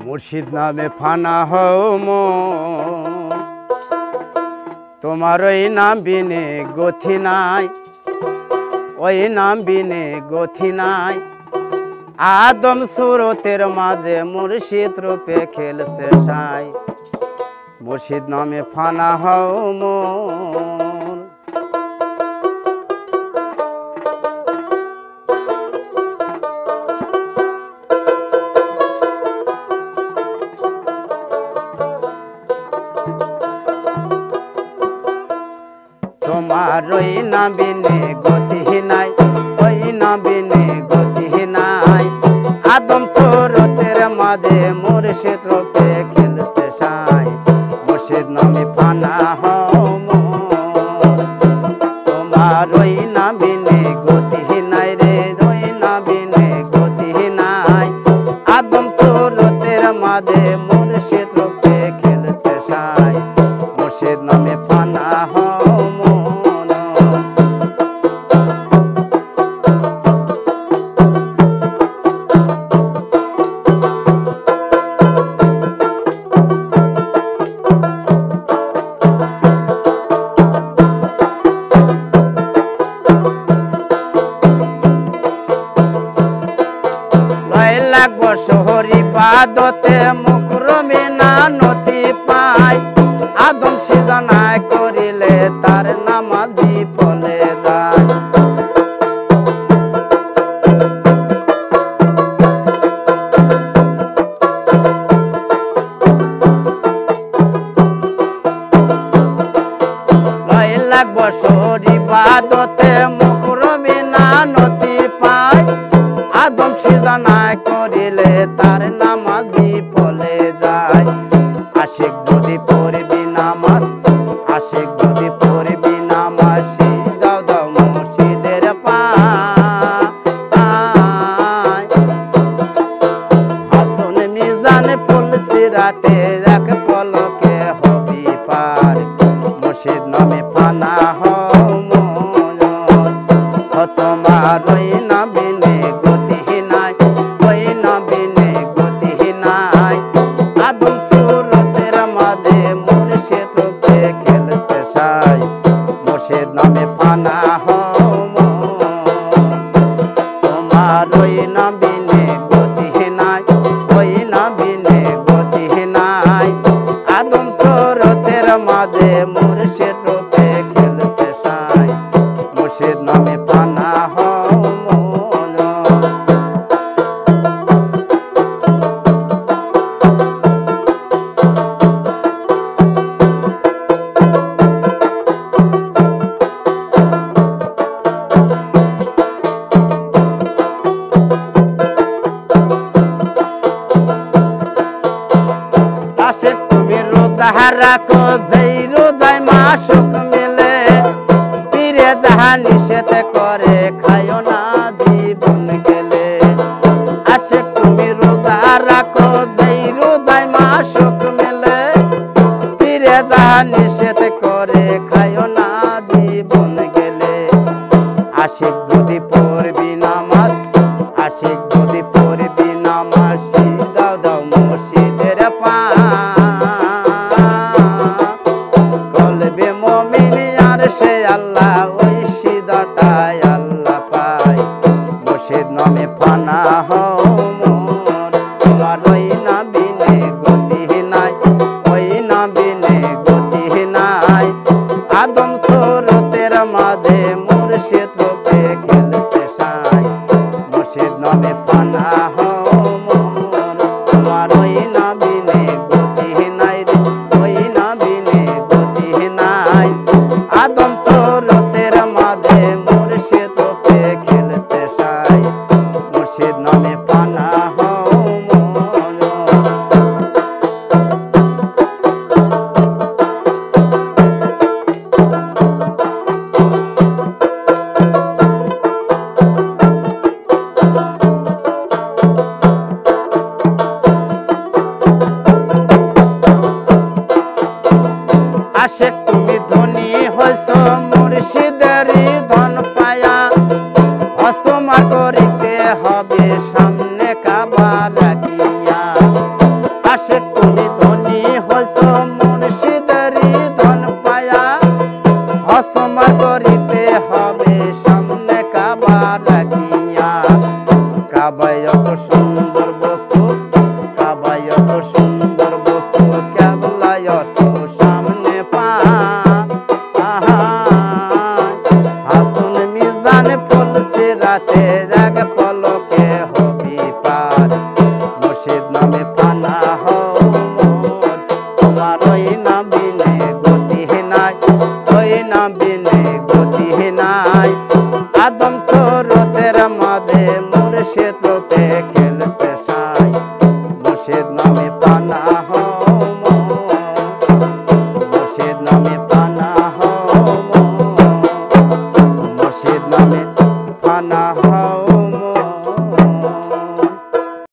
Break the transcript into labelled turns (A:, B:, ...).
A: মুর্শিদ নামে ফানা হও মন, তোমার ওই নাম বিনে গতি নাই, ওই নাম বিনে গতি নাই। আদম সুরতের মাঝে মুর্শিদ রূপে খেলছে সাই, মুর্শিদ নামে ফানা হও মন। তোমার ওই নাম বিনে গতি নাই, ওই নাম বিনে গতি নাই। আদম সুরতের মাঝে মুর্শিদ রূপে খেলছে সাই, মুর্শিদ নামে ফানা হও মন। তোমার ওই নাম বিনে গতি নাই রে, ওই নাম বিনে গতি নাই। আদম সুরতের মাঝে মুর্শিদ রূপে খেলছে সাই, মুর্শিদ নামে ফানা হও মন। শহরি বাদতে মুকরমে না নতি পায়, আদম সিজনায় করিলে তার নামাজ বিফলে যায়। লাখ বছরি বাদতে মুকরমে না নতি পায়, আদম সিজনায় করিলে তার নামাজ বিফলে যায়। আশিক যদি পড়বি নামাজ, আশিক যদি পড়বি নামাজ, দাও দাও মুর্শিদের পায়। হাসন মিজান ফুলসি রাতে এক পলকে হবি পার, মুর্শিদ নামে ফানা হও মন। তোমার ওই নাম বিনে গতি নাই, ওই নাম বিনে গতি নাই। আদম সুরতের মাঝে মুর্শিদ রূপে খেলছে সাই, মুর্শিদ নামে ফানা হও মন। তোমার ওই নাম বিনে গতি নাই, ওই নাম বিনে গতি নাই। আদম সুরতের মাঝে মুর্শিদ রূপে খেলছে সাই, মুর্শিদ নামে ফানা হও মন। আশিক তুমি রোজা রাখো, যেই রোজায় মাসুক মিলে, পীরে যাহা নিষেধ করে